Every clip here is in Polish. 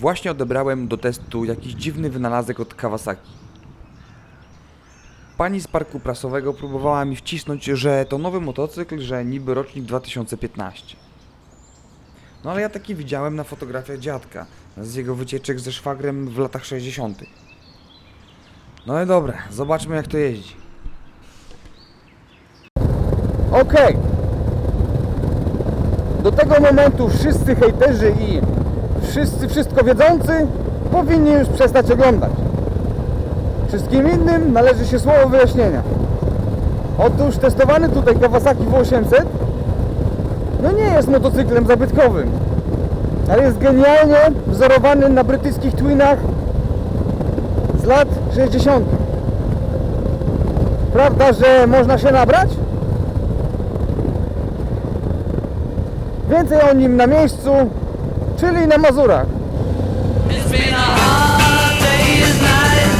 Właśnie odebrałem do testu jakiś dziwny wynalazek od Kawasaki. Pani z parku prasowego próbowała mi wcisnąć, że to nowy motocykl, że niby rocznik 2015. No ale ja taki widziałem na fotografiach dziadka, z jego wycieczek ze szwagrem w latach 60. No i dobra, zobaczmy jak to jeździ. Okej. Do tego momentu wszyscy hejterzy i wszyscy wszystko wiedzący powinni już przestać oglądać. Wszystkim innym należy się słowo wyjaśnienia. Otóż testowany tutaj Kawasaki W800 no nie jest motocyklem zabytkowym, ale jest genialnie wzorowany na brytyjskich Twinach z lat 60. Prawda, że można się nabrać? Więcej o nim na miejscu, czyli na Mazurach. It's been a hard day's night,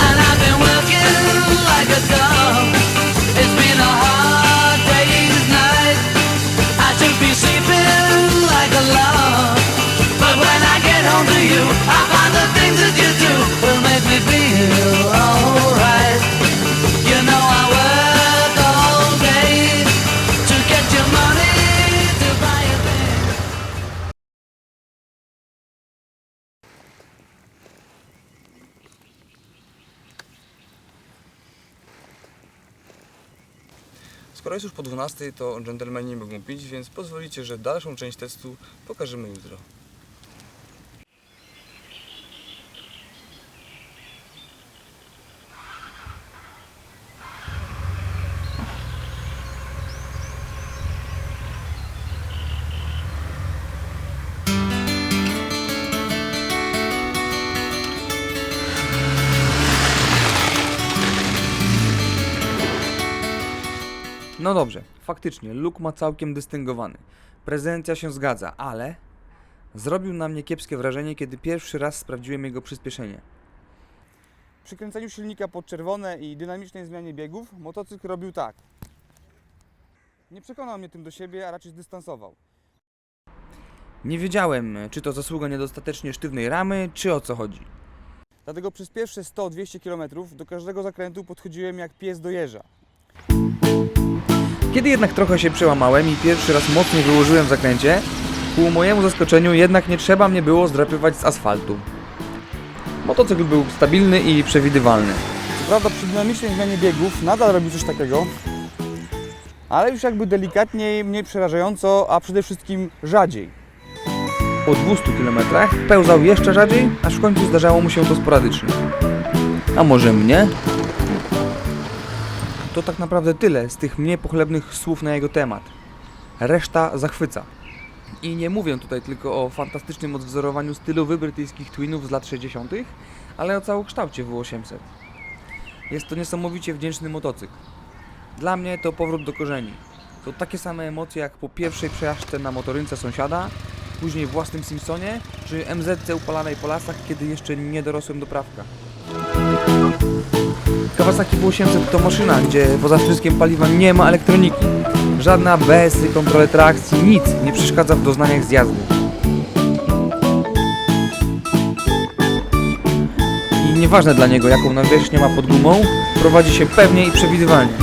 and I've been working like a dog. It's been a hard day's night, I should be sleeping like a log. But when I get home to you, I find the things that you do will make me feel alright. You know I work all day to get your money to buy a thing. Skoro jest już po 12, to dżentelmeni nie mogą pić, więc pozwolicie, że dalszą część testu pokażemy jutro. No dobrze, faktycznie, look ma całkiem dystyngowany. Prezencja się zgadza, ale zrobił na mnie kiepskie wrażenie, kiedy pierwszy raz sprawdziłem jego przyspieszenie. Przy kręceniu silnika pod czerwone i dynamicznej zmianie biegów motocykl robił tak. Nie przekonał mnie tym do siebie, a raczej zdystansował. Nie wiedziałem, czy to zasługa niedostatecznie sztywnej ramy, czy o co chodzi. Dlatego przez pierwsze 100-200 km do każdego zakrętu podchodziłem jak pies do jeża. Kiedy jednak trochę się przełamałem i pierwszy raz mocniej wyłożyłem w zakręcie, ku mojemu zaskoczeniu jednak nie trzeba mnie było zdrapywać z asfaltu. Motocykl był stabilny i przewidywalny. Co prawda przy dynamicznej zmianie biegów nadal robił coś takiego, ale już jakby delikatniej, mniej przerażająco, a przede wszystkim rzadziej. Po 200 km pełzał jeszcze rzadziej, aż w końcu zdarzało mu się to sporadycznie. A może mnie? To tak naprawdę tyle z tych mniej pochlebnych słów na jego temat. Reszta zachwyca. I nie mówię tutaj tylko o fantastycznym odwzorowaniu stylowych brytyjskich Twinów z lat 60., ale o całokształcie W800. Jest to niesamowicie wdzięczny motocykl. Dla mnie to powrót do korzeni. To takie same emocje jak po pierwszej przejażdżce na motorynce sąsiada, później w własnym Simpsonie, czy MZ-ce upalanej po lasach, kiedy jeszcze nie dorosłem do prawka. Kawasaki W800 to maszyna, gdzie poza wtryskiem paliwa nie ma elektroniki. Żadne ABS-y, kontrole trakcji, nic nie przeszkadza w doznaniach z jazdy. I nieważne dla niego, jaką nawierzchnię ma pod gumą, prowadzi się pewnie i przewidywalnie.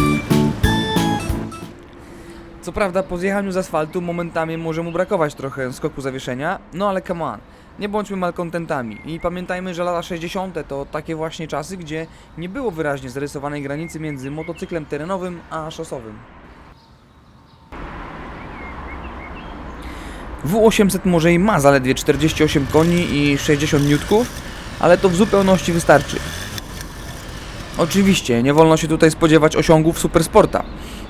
Co prawda po zjechaniu z asfaltu momentami może mu brakować trochę skoku zawieszenia, no ale come on, nie bądźmy malkontentami i pamiętajmy, że lata 60. to takie właśnie czasy, gdzie nie było wyraźnie zarysowanej granicy między motocyklem terenowym a szosowym. W800 może i ma zaledwie 48 koni i 60 Nm, ale to w zupełności wystarczy. Oczywiście nie wolno się tutaj spodziewać osiągów supersporta,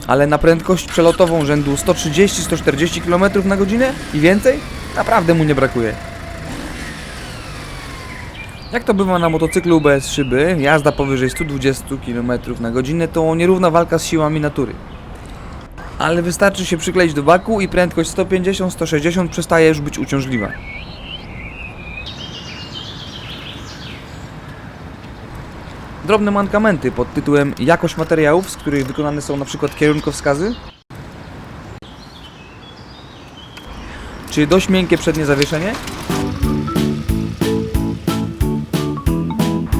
ale na prędkość przelotową rzędu 130-140 km na godzinę i więcej naprawdę mu nie brakuje. Jak to bywa na motocyklu bez szyby, jazda powyżej 120 km na godzinę to nierówna walka z siłami natury. Ale wystarczy się przykleić do baku i prędkość 150-160 przestaje już być uciążliwa. Drobne mankamenty pod tytułem jakość materiałów, z których wykonane są np. kierunkowskazy, czy dość miękkie przednie zawieszenie,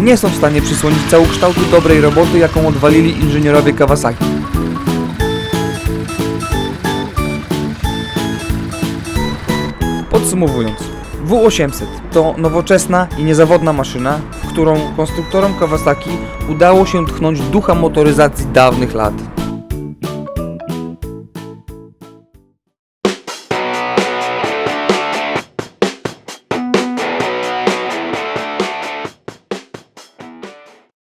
nie są w stanie przysłonić całokształtu dobrej roboty, jaką odwalili inżynierowie Kawasaki. Podsumowując, W800 to nowoczesna i niezawodna maszyna, w którą konstruktorom Kawasaki udało się tchnąć ducha motoryzacji dawnych lat.